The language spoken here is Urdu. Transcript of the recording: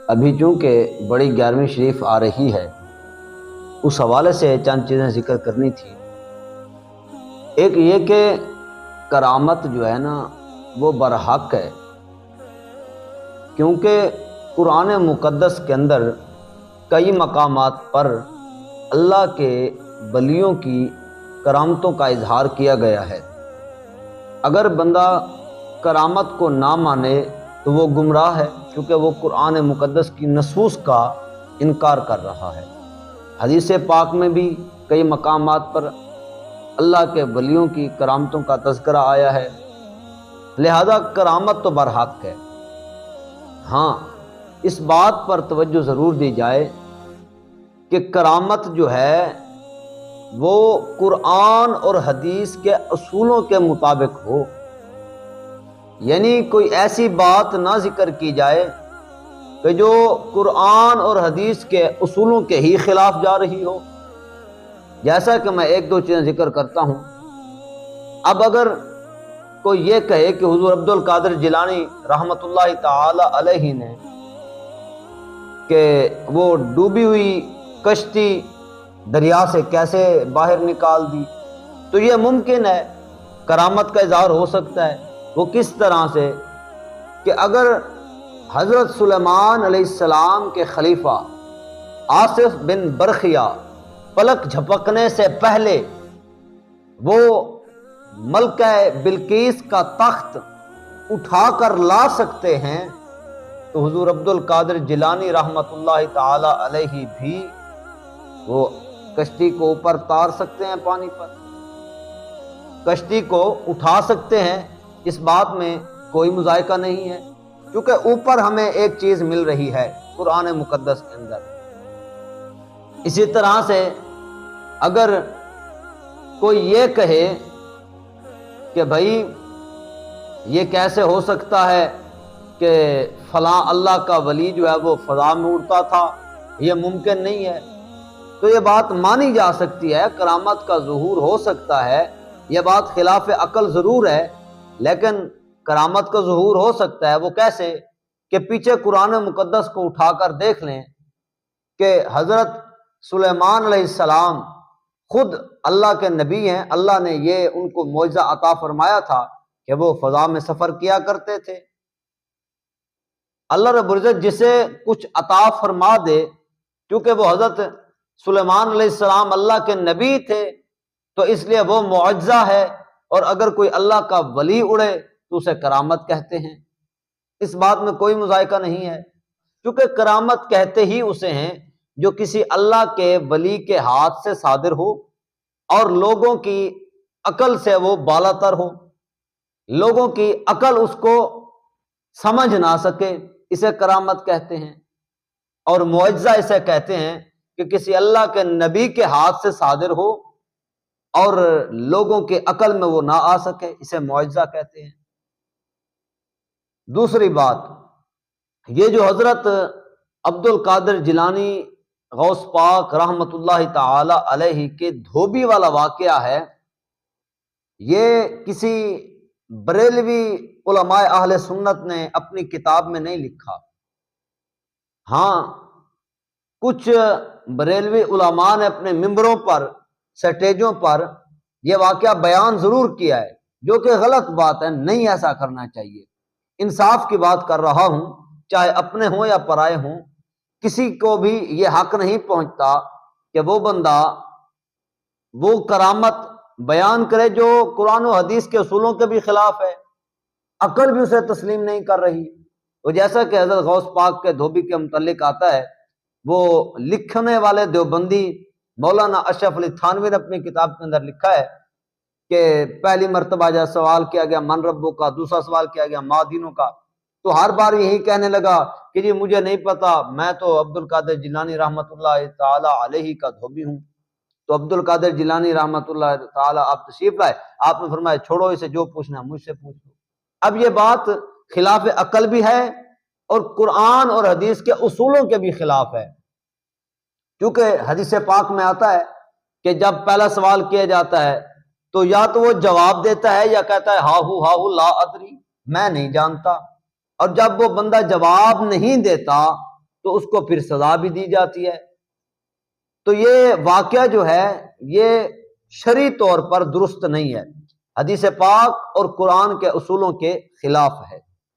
ابھی چونکہ بڑی 11ویں شریف آ رہی ہے، اس حوالے سے چند چیزیں ذکر کرنی تھی۔ ایک یہ کہ کرامت جو ہے نا وہ برحق ہے، کیونکہ قرآن مقدس کے اندر کئی مقامات پر اللہ کے ولیوں کی کرامتوں کا اظہار کیا گیا ہے۔ اگر بندہ کرامت کو نہ مانے تو وہ گمراہ ہے، کیونکہ وہ قرآن مقدس کی نصوص کا انکار کر رہا ہے۔ حدیث پاک میں بھی کئی مقامات پر اللہ کے ولیوں کی کرامتوں کا تذکرہ آیا ہے، لہذا کرامت تو برحق ہے۔ ہاں، اس بات پر توجہ ضرور دی جائے کہ کرامت جو ہے وہ قرآن اور حدیث کے اصولوں کے مطابق ہو، یعنی کوئی ایسی بات نہ ذکر کی جائے کہ جو قرآن اور حدیث کے اصولوں کے ہی خلاف جا رہی ہو۔ جیسا کہ میں ایک دو چیزیں ذکر کرتا ہوں۔ اب اگر کوئی یہ کہے کہ حضور عبد القادر جیلانی رحمۃ اللہ تعالی علیہ نے کہ وہ ڈوبی ہوئی کشتی دریا سے کیسے باہر نکال دی، تو یہ ممکن ہے، کرامت کا اظہار ہو سکتا ہے۔ وہ کس طرح سے کہ اگر حضرت سلیمان علیہ السلام کے خلیفہ آصف بن برخیا پلک جھپکنے سے پہلے وہ ملکہ بلقیس کا تخت اٹھا کر لا سکتے ہیں، تو حضور عبد القادر جیلانی رحمۃ اللہ تعالی علیہ بھی وہ کشتی کو اوپر تار سکتے ہیں، پانی پر کشتی کو اٹھا سکتے ہیں۔ اس بات میں کوئی مذائقہ نہیں ہے، کیونکہ اوپر ہمیں ایک چیز مل رہی ہے قرآن مقدس کے اندر۔ اسی طرح سے اگر کوئی یہ کہے کہ بھائی یہ کیسے ہو سکتا ہے کہ فلاں اللہ کا ولی جو ہے وہ فضا میں اڑتا تھا، یہ ممکن نہیں ہے، تو یہ بات مانی جا سکتی ہے، کرامت کا ظہور ہو سکتا ہے۔ یہ بات خلاف عقل ضرور ہے، لیکن کرامت کا ظہور ہو سکتا ہے۔ وہ کیسے کہ پیچھے قرآن مقدس کو اٹھا کر دیکھ لیں کہ حضرت سلیمان علیہ السلام خود اللہ کے نبی ہیں، اللہ نے یہ ان کو معجزہ عطا فرمایا تھا کہ وہ فضا میں سفر کیا کرتے تھے۔ اللہ رب العزت جسے کچھ عطا فرما دے، کیونکہ وہ حضرت سلیمان علیہ السلام اللہ کے نبی تھے تو اس لیے وہ معجزہ ہے، اور اگر کوئی اللہ کا ولی اڑے تو اسے کرامت کہتے ہیں۔ اس بات میں کوئی مذائقہ نہیں ہے، کیونکہ کرامت کہتے ہی اسے ہیں جو کسی اللہ کے ولی کے ہاتھ سے صادر ہو اور لوگوں کی عقل سے وہ بالا تر ہو، لوگوں کی عقل اس کو سمجھ نہ سکے، اسے کرامت کہتے ہیں۔ اور معجزہ اسے کہتے ہیں کہ کسی اللہ کے نبی کے ہاتھ سے صادر ہو اور لوگوں کے عقل میں وہ نہ آ سکے، اسے معجزہ کہتے ہیں۔ دوسری بات یہ جو حضرت عبد القادر جیلانی غوث پاک رحمۃ اللہ تعالی علیہ کے دھوبی والا واقعہ ہے، یہ کسی بریلوی علماء اہل سنت نے اپنی کتاب میں نہیں لکھا۔ ہاں، کچھ بریلوی علماء نے اپنے ممبروں پر، سٹیجوں پر یہ واقعہ بیان ضرور کیا ہے، جو کہ غلط بات ہے، نہیں ایسا کرنا چاہیے۔ انصاف کی بات کر رہا ہوں، چاہے اپنے ہوں یا پرائے ہوں، کسی کو بھی یہ حق نہیں پہنچتا کہ وہ بندہ وہ کرامت بیان کرے جو قرآن و حدیث کے اصولوں کے بھی خلاف ہے، عقل بھی اسے تسلیم نہیں کر رہی۔ وہ جیسا کہ حضرت غوث پاک کے دھوبی کے متعلق آتا ہے، وہ لکھنے والے دیوبندی مولانا اشرف علی تھانوی نے اپنی کتاب کے اندر لکھا ہے کہ پہلی مرتبہ جب سوال کیا گیا من ربوں کا، دوسرا سوال کیا گیا ما دینوں کا، تو ہر بار یہی کہنے لگا کہ جی مجھے نہیں پتا، میں تو عبد القادر جیلانی رحمۃ اللہ تعالی علیہ کا دھوبی ہوں۔ تو عبد القادر جیلانی رحمۃ اللہ تعالی آپ تشریف لائے، آپ نے فرمایا چھوڑو اسے، جو پوچھنا ہے مجھ سے پوچھ لو۔ اب یہ بات خلاف عقل بھی ہے اور قرآن اور حدیث کے اصولوں کے بھی خلاف ہے، کیونکہ حدیث پاک میں آتا ہے کہ جب پہلا سوال کیا جاتا ہے تو یا تو وہ جواب دیتا ہے یا کہتا ہے ہاہو لا ادری، میں نہیں جانتا۔ اور جب وہ بندہ جواب نہیں دیتا تو اس کو پھر سزا بھی دی جاتی ہے۔ تو یہ واقعہ جو ہے یہ شرعی طور پر درست نہیں ہے، حدیث پاک اور قرآن کے اصولوں کے خلاف ہے۔